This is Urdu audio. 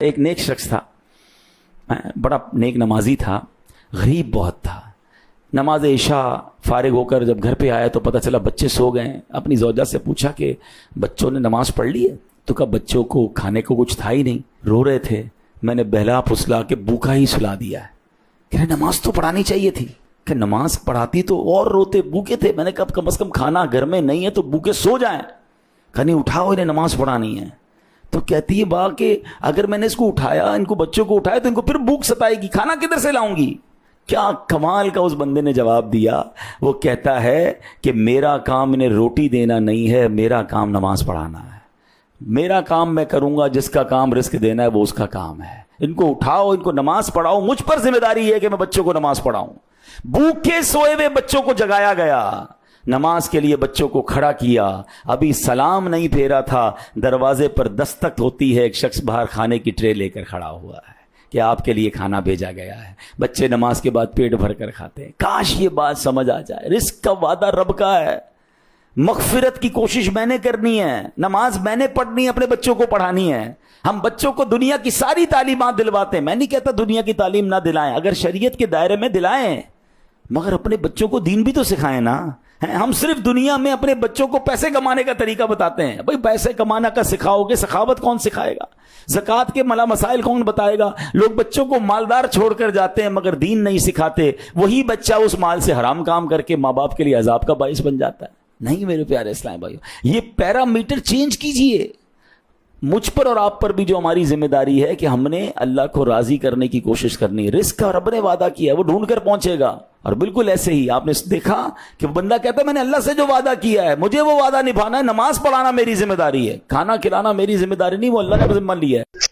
ایک نیک شخص تھا, بڑا نیک نمازی تھا, غریب بہت تھا. نماز عشاء فارغ ہو کر جب گھر پہ آیا تو پتہ چلا بچے سو گئے ہیں. اپنی زوجہ سے پوچھا کہ بچوں نے نماز پڑھ لی ہے؟ تو کہا بچوں کو کھانے کو کچھ تھا ہی نہیں, رو رہے تھے, میں نے بہلا پھسلا کے بھوکا ہی سلا دیا ہے. کہ نماز تو پڑھانی چاہیے تھی. کہ نماز پڑھاتی تو اور روتے, بھوکے تھے. میں نے کہا کم از کم کھانا گھر میں نہیں ہے تو بھوکے سو جائیں. کہ نہیں, اٹھاؤ انہیں نماز پڑھانی ہے. تو کہتی ہے با کہ اگر میں نے اس کو اٹھایا, ان کو بچوں کو اٹھایا تو ان کو پھر بھوک ستائے گی, کھانا کدھر سے لاؤں گی. کیا کمال کا اس بندے نے جواب دیا. وہ کہتا ہے کہ میرا کام انہیں روٹی دینا نہیں ہے, میرا کام نماز پڑھانا ہے. میرا کام میں کروں گا, جس کا کام رزق دینا ہے وہ اس کا کام ہے. ان کو اٹھاؤ, ان کو نماز پڑھاؤ. مجھ پر ذمہ داری ہے کہ میں بچوں کو نماز پڑھاؤں. بھوکے سوئے ہوئے بچوں کو جگایا گیا, نماز کے لیے بچوں کو کھڑا کیا. ابھی سلام نہیں پھیرا تھا, دروازے پر دستک ہوتی ہے, ایک شخص باہر کھانے کی ٹرے لے کر کھڑا ہوا ہے کہ آپ کے لیے کھانا بھیجا گیا ہے. بچے نماز کے بعد پیٹ بھر کر کھاتے ہیں. کاش یہ بات سمجھ آ جائے. رزق کا وعدہ رب کا ہے, مغفرت کی کوشش میں نے کرنی ہے, نماز میں نے پڑھنی ہے, اپنے بچوں کو پڑھانی ہے. ہم بچوں کو دنیا کی ساری تعلیمات دلواتے ہیں. میں نہیں کہتا دنیا کی تعلیم نہ دلائیں, اگر شریعت کے دائرے میں دلائیں, مگر اپنے بچوں کو دین بھی تو سکھائیں نا. ہم صرف دنیا میں اپنے بچوں کو پیسے کمانے کا طریقہ بتاتے ہیں. بھئی پیسے کمانا کا سکھاؤ گے, سخاوت کون سکھائے گا؟ زکوٰۃ کے مسائل کون بتائے گا؟ لوگ بچوں کو مالدار چھوڑ کر جاتے ہیں مگر دین نہیں سکھاتے. وہی بچہ اس مال سے حرام کام کر کے ماں باپ کے لیے عذاب کا باعث بن جاتا ہے. نہیں میرے پیارے اسلام بھائیو, یہ پیرامیٹر چینج کیجئے. مجھ پر اور آپ پر بھی جو ہماری ذمہ داری ہے کہ ہم نے اللہ کو راضی کرنے کی کوشش کرنی ہے. رزق کا رب نے وعدہ کیا ہے, وہ ڈھونڈ کر پہنچے گا. اور بالکل ایسے ہی آپ نے دیکھا کہ بندہ کہتا ہے میں نے اللہ سے جو وعدہ کیا ہے مجھے وہ وعدہ نبھانا ہے. نماز پڑھانا میری ذمہ داری ہے, کھانا کھلانا میری ذمہ داری نہیں, وہ اللہ نے ذمہ لیا ہے.